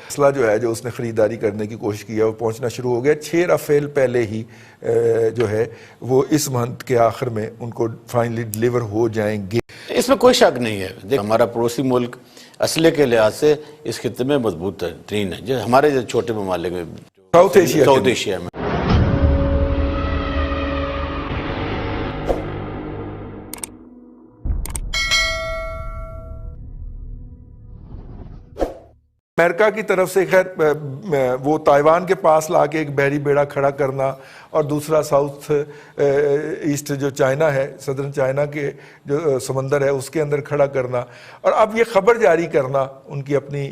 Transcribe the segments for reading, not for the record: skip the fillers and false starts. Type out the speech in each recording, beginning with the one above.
असला जो है जो उसने ख़रीदारी करने की कोशिश की है वो पहुंचना शुरू हो गया। 6 राफेल पहले ही जो है वो इस मंथ के आखिर में उनको फाइनली डिलीवर हो जाएंगे। इसमें कोई शक नहीं है। देख, हमारा पड़ोसी मुल्क असले के लिहाज से इस खित्ते में मजबूत तरीन है, जो हमारे जो छोटे ममालिक में साउथ एशिया में। अमेरिका की तरफ से खैर वो ताइवान के पास लाके एक बहरी बेड़ा खड़ा करना और दूसरा साउथ ईस्ट जो चाइना है, सदर्न चाइना के जो समंदर है उसके अंदर खड़ा करना, और अब ये खबर जारी करना उनकी अपनी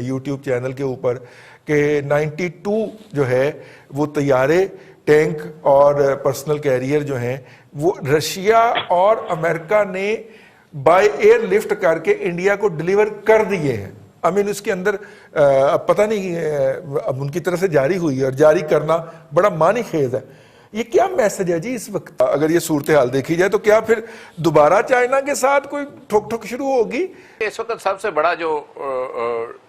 यूट्यूब चैनल के ऊपर कि 92 जो है वो तैयारे, टैंक और पर्सनल कैरियर जो हैं वो रशिया और अमेरिका ने बाय एयर लिफ्ट करके इंडिया को डिलीवर कर दिए हैं। आई मीन उसके अंदर पता नहीं अब उनकी तरफ से जारी हुई है और जारी करना बड़ा मानी खेज है। ये क्या मैसेज है जी इस वक्त? अगर ये सूरत हाल देखी जाए तो क्या फिर दोबारा चाइना के साथ कोई ठोक ठोक शुरू होगी? इस वक्त सबसे बड़ा जो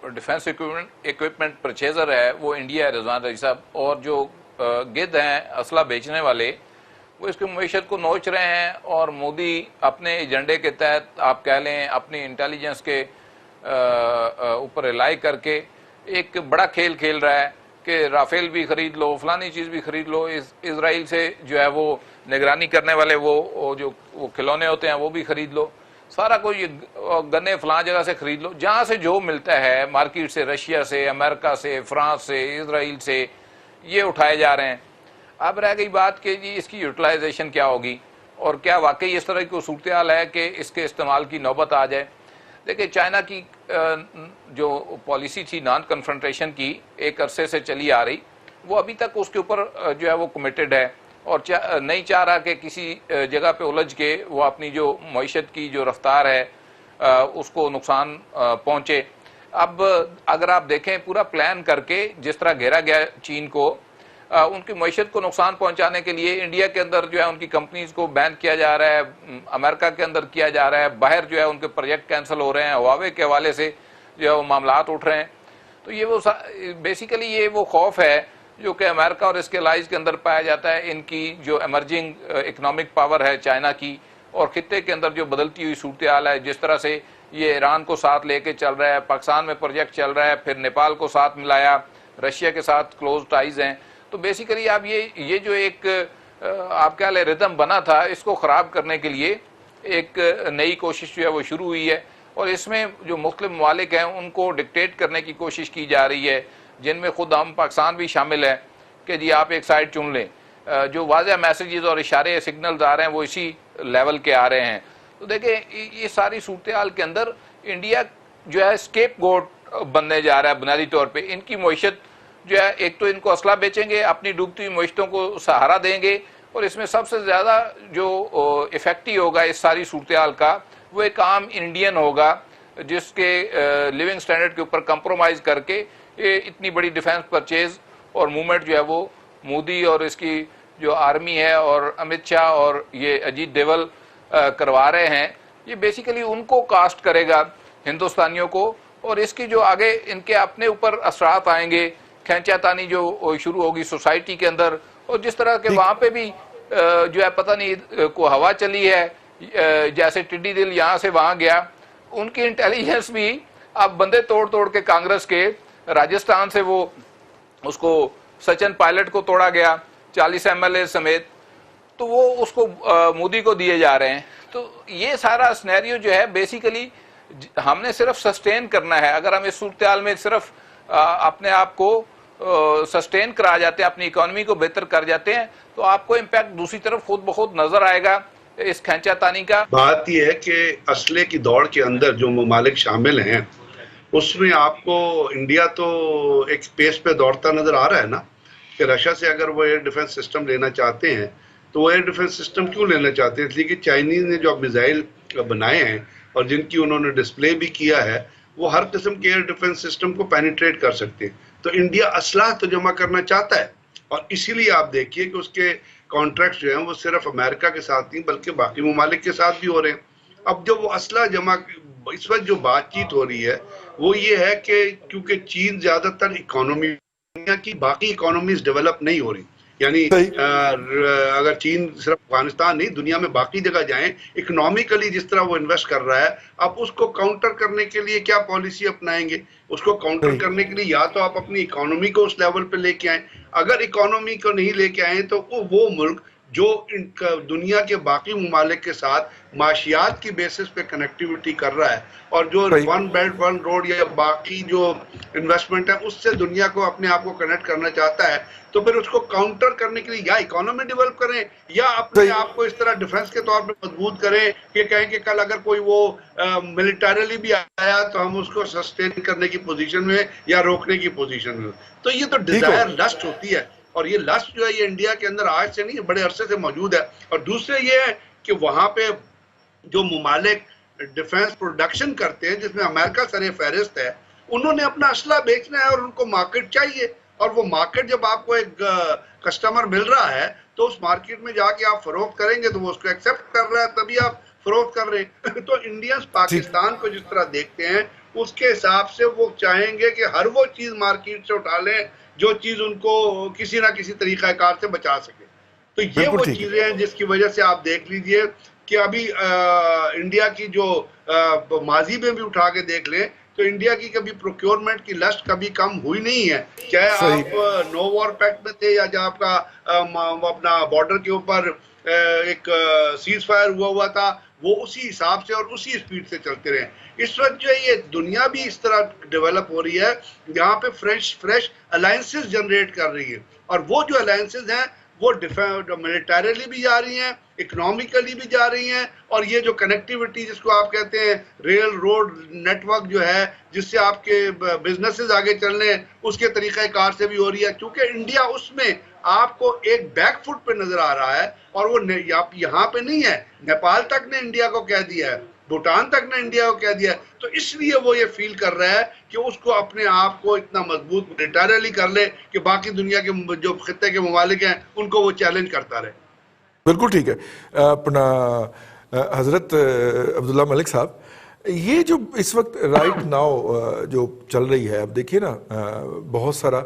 डिफेंस इक्विपमेंट परचेजर है वो इंडिया है, रिजवान रईस साहब, और जो गिद्ध हैं असला बेचने वाले वो इसकी मईशत को नोच रहे हैं। और मोदी अपने एजेंडे के तहत आप कह लें अपनी इंटेलिजेंस के ऊपर रिलाई करके एक बड़ा खेल खेल रहा है कि राफेल भी खरीद लो, फलानी चीज़ भी खरीद लो, इसराइल से जो है वो निगरानी करने वाले वो जो वो खिलौने होते हैं वो भी खरीद लो, सारा कुछ गन्ने फलां जगह से खरीद लो, जहाँ से जो मिलता है मार्केट से, रशिया से, अमेरिका से, फ्रांस से, इसराइल से, ये उठाए जा रहे हैं। अब रह गई बात कि जी इसकी यूटिलाइजेशन क्या होगी और क्या वाकई इस तरह की सूरत हाल है कि इसके इस्तेमाल की नौबत आ जाए। देखिए, चाइना की जो पॉलिसी थी नॉन कन्फ्रंटेशन की एक अरसे से चली आ रही, वो अभी तक उसके ऊपर जो है वो कमिटेड है और नहीं चाह रहा कि किसी जगह पे उलझ के वो अपनी जो मईशत की जो रफ्तार है उसको नुकसान पहुँचे। अब अगर आप देखें पूरा प्लान करके जिस तरह घेरा गया चीन को, उनकी मईशत को नुकसान पहुंचाने के लिए इंडिया के अंदर जो है उनकी कंपनीज को बैन किया जा रहा है, अमेरिका के अंदर किया जा रहा है, बाहर जो है उनके प्रोजेक्ट कैंसिल हो रहे हैं, हुआवे के हवाले से जो है वो मामलात उठ रहे हैं। तो ये वो बेसिकली ये वो खौफ है जो कि अमेरिका और इसके लाइज के अंदर पाया जाता है। इनकी जो एमर्जिंग इकनॉमिक पावर है चाइना की, और खित्ते के अंदर जो बदलती हुई सूरत हाल है, जिस तरह से ये ईरान को साथ लेके चल रहा है, पाकिस्तान में प्रोजेक्ट चल रहा है, फिर नेपाल को साथ मिलाया, रशिया के साथ क्लोज टाइज हैं। तो बेसिकली आप ये जो एक आप क्या ले रिदम बना था, इसको ख़राब करने के लिए एक नई कोशिश जो है वो शुरू हुई है। और इसमें जो मुख्तलिफ ममालिक हैं उनको डिक्टेट करने की कोशिश की जा रही है, जिनमें खुद हम पाकिस्तान भी शामिल है कि जी आप एक साइड चुन लें। जो वाज़ेह मैसेजेस और इशारे सिग्नल्स आ रहे हैं वो इसी लेवल के आ रहे हैं। तो देखिए, ये सारी सूरत हाल के अंदर इंडिया जो है स्केप गोट बनने जा रहा है बुनियादी तौर पर। इनकी मईशत जो है, एक तो इनको असला बेचेंगे, अपनी डूबती हुई मईशतों को सहारा देंगे, और इसमें सबसे ज़्यादा जो इफेक्टिव होगा इस सारी सूरत हाल का वो एक आम इंडियन होगा जिसके लिविंग स्टैंडर्ड के ऊपर कंप्रोमाइज़ करके ये इतनी बड़ी डिफेंस परचेज और मूवमेंट जो है वो मोदी और इसकी जो आर्मी है और अमित शाह और ये अजीत डोभाल करवा रहे हैं, ये बेसिकली उनको कास्ट करेगा हिंदुस्तानियों को। और इसकी जो आगे इनके अपने ऊपर असरात आएंगे, खैंचातानी जो शुरू होगी सोसाइटी के अंदर, और जिस तरह के वहाँ पे भी जो है पता नहीं को हवा चली है, जैसे टिड्डी दिल यहाँ से वहाँ गया, उनकी इंटेलिजेंस भी अब बंदे तोड़ तोड़ के कांग्रेस के राजस्थान से वो उसको सचिन पायलट को तोड़ा गया 40 MLA समेत, तो वो उसको मोदी को दिए जा रहे हैं। तो ये सारा सिनेरियो जो है बेसिकली हमने सिर्फ सस्टेन करना है। अगर हम इस सूरत हाल में सिर्फ अपने आप को सस्टेन करा जाते हैं, अपनी इकोनॉमी को बेहतर कर जाते हैं, तो आपको इम्पैक्ट दूसरी तरफ खुद ब खुद नजर आएगा इस खैंचातानी का। बात यह है कि असले की दौड़ के अंदर जो ममालिक शामिल हैं उसमें आपको इंडिया तो एक स्पेस पे दौड़ता नजर आ रहा है ना, कि रशिया से अगर वो एयर डिफेंस सिस्टम लेना चाहते हैं तो वो एयर डिफेंस सिस्टम क्यों लेना चाहते हैं? इसलिए कि चाइनीज ने जो मिसाइल बनाए हैं और जिनकी उन्होंने डिस्प्ले भी किया है, वो हर किस्म के एयर डिफेंस सिस्टम को पेनिट्रेट कर सकते हैं। तो इंडिया असलाह तो जमा करना चाहता है, और इसीलिए आप देखिए कि उसके कॉन्ट्रैक्ट जो हैं वो सिर्फ अमेरिका के साथ नहीं बल्कि बाकी ममालिक के साथ भी हो रहे हैं। अब जो वो असला जमा, इस वक्त जो बातचीत हो रही है वो ये है कि क्योंकि चीन ज्यादातर इकोनॉमी, दुनिया की बाकी इकोनॉमीज डेवलप नहीं हो रही, यानी अगर चीन सिर्फ अफगानिस्तान नहीं दुनिया में बाकी जगह जाएं, इकोनॉमिकली जिस तरह वो इन्वेस्ट कर रहा है, आप उसको काउंटर करने के लिए क्या पॉलिसी अपनाएंगे? उसको काउंटर करने के लिए या तो आप अपनी इकोनॉमी को उस लेवल पे लेके आए, अगर इकोनॉमी को नहीं लेके आए तो वो मुल्क जो दुनिया के बाकी ममालिक के साथ माशियात की बेसिस पे कनेक्टिविटी कर रहा है और जो वन बेल्ट वन रोड या बाकी जो इन्वेस्टमेंट है उससे दुनिया को अपने आप को कनेक्ट करना चाहता है, तो फिर उसको काउंटर करने के लिए या इकोनॉमी डेवलप करें या अपने आप को इस तरह डिफेंस के तौर पे मजबूत करें कि कहें कि कल अगर कोई वो मिलिटरीली भी आया तो हम उसको सस्टेन करने की पोजीशन में या रोकने की पोजीशन में। तो ये तो डिजायर, लस्ट होती है, और ये लस्ट जो है ये इंडिया के अंदर आज से नहीं, बड़े अरसे से मौजूद है। और दूसरे ये है कि वहां पे जो ममालिक डिफेंस प्रोडक्शन करते हैं जिसमें अमेरिका सरे फहरिस्त है, उन्होंने अपना असला बेचना है और उनको मार्केट चाहिए, और वो मार्केट जब आपको एक कस्टमर मिल रहा है तो उस मार्केट में जाके आप फरोख्त करेंगे तो वो उसको एक्सेप्ट कर रहा है, तभी आप फरोख्त कर रहे हैं। तो इंडियंस पाकिस्तान को जिस तरह देखते हैं उसके हिसाब से वो चाहेंगे कि हर वो चीज मार्केट से उठा लें जो चीज उनको किसी ना किसी तरीका कार से बचा सके। तो ये वो चीजें हैं जिसकी वजह से आप देख लीजिए कि अभी इंडिया की जो माजी में भी उठा के देख लें तो इंडिया की कभी प्रोक्योरमेंट की लस्ट कभी कम हुई नहीं है, चाहे आप नो वॉर पैक्ट में थे या जब आपका अपना बॉर्डर के ऊपर एक सीज फायर हुआ था, वो उसी हिसाब से और उसी स्पीड से चलते रहे। इस वक्त जो ये दुनिया भी इस तरह डेवलप हो रही है, यहाँ पे फ्रेश अलायंसेस जनरेट कर रही है, और वो जो अलायंसेस हैं वो मिलिटरीली भी जा रही हैं, इकोनॉमिकली भी जा रही हैं, और ये जो कनेक्टिविटी जिसको आप कहते हैं रेल रोड नेटवर्क जो है जिससे आपके बिजनेसेस आगे चलने उसके तरीक़ाकार से भी हो रही है, क्योंकि इंडिया उसमें आपको एक बैकफुट पे नजर आ रहा है, और वो यहाँ पे नहीं है, नेपाल तक ने इंडिया को कह दिया है, भूटान तक ने इंडिया को कह दिया है, तो इसलिए वो ये फील कर रहा है कि उसको अपने आप को इतना मजबूत मिलिटरीली कर ले कि बाकी दुनिया के जो खित्ते के ममालिक हैं उनको वो चैलेंज करता रहे। बिल्कुल ठीक है। अपना हजरत अब्दुल्ला मलिक साहब, ये जो इस वक्त राइट नाउ जो चल रही है, अब देखिए ना, बहुत सारा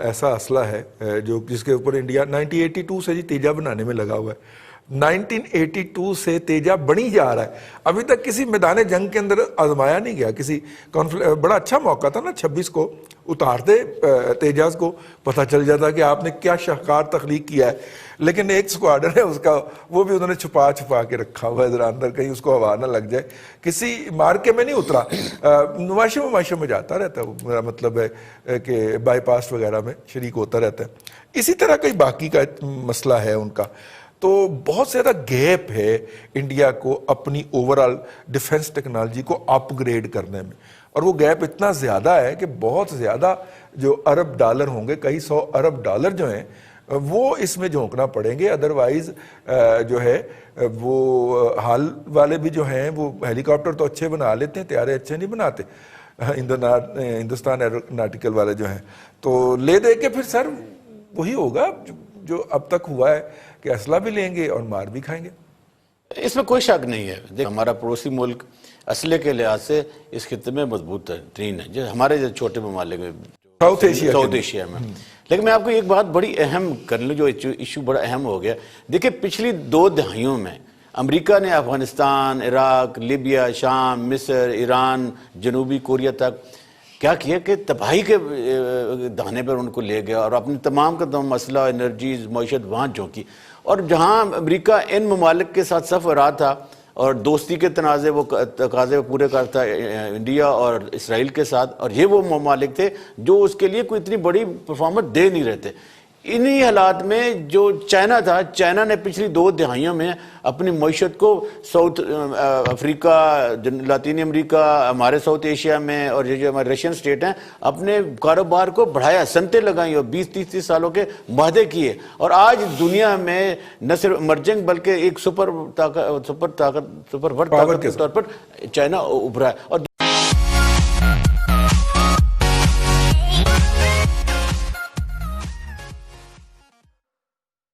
ऐसा असला है जो जिसके ऊपर इंडिया 1982 से जी तेजा बनाने में लगा हुआ है। 1982 से तेजा बनी जा रहा है, अभी तक किसी मैदान जंग के अंदर आजमाया नहीं गया। किसी बड़ा अच्छा मौका था ना 26 को, उतारते तेजाज को, पता चल जाता कि आपने क्या शाहकार तख्लीक किया है, लेकिन एक स्क्वाडर है उसका, वो भी उन्होंने छुपा के रखा हुआ है जरा अंदर, कहीं उसको हवा ना लग जाए। किसी मार्के में नहीं उतरा, नुमाइशों में जाता रहता है, मेरा मतलब है कि बाईपास वगैरह में शरीक होता रहता है। इसी तरह कई बाकी का मसला है उनका। तो बहुत ज़्यादा गैप है इंडिया को अपनी ओवरऑल डिफेंस टेक्नोलॉजी को अपग्रेड करने में, और वो गैप इतना ज़्यादा है कि बहुत ज़्यादा जो अरब डॉलर होंगे, कई 100 अरब डॉलर जो हैं वो इसमें झोंकना पड़ेंगे। अदरवाइज जो है वो हाल वाले भी जो हैं वो हेलीकॉप्टर तो अच्छे बना लेते हैं, तैयारे अच्छे नहीं बनाते, हिंदुस्तान एरोनॉटिकल वाले जो हैं, तो ले दे के फिर सर वही होगा जो अब तक हुआ है कि असला भी लेंगे और मार भी खाएंगे। इसमें कोई शक नहीं है। देख, हमारा पड़ोसी मुल्क असले के लिहाज से इस खित्ते में मजबूत तरीन है, जो हमारे जो छोटे ममालिक में साउथ एशिया में। लेकिन मैं आपको एक बात बड़ी अहम कर लूँ, जो इशू बड़ा अहम हो गया। देखिए, पिछली 2 दहाइयों में अमेरिका ने अफगानिस्तान, इराक, लीबिया, शाम, मिस्र, ईरान, जनूबी कोरिया तक क्या किया कि तबाही के दाने पर उनको ले गया और अपने तमाम का तमाम मसला, एनर्जीज, मईशत वहाँ झोंकी। और जहाँ अमेरिका इन ममालिक के साथ सफ़ रहा था और दोस्ती के तकाजे पूरे करता इंडिया और इसराइल के साथ, और ये वो ममालिक थे जो उसके लिए कोई इतनी बड़ी परफॉर्मेंस दे नहीं रहे थे। इन्हीं हालात में जो चाइना था, चाइना ने पिछली 2 दहाइयों में अपनी मईशत को साउथ अफ्रीका, लातीनी अमेरिका, हमारे साउथ एशिया में और ये जो हमारे रशियन स्टेट हैं, अपने कारोबार को बढ़ाया, सनतें लगाई और 20-30 सालों के वादे किए, और आज दुनिया में न सिर्फ इमर्जिंग बल्कि एक सुपर वर्ल्ड ताकत के तौर पर चाइना उभरा है। और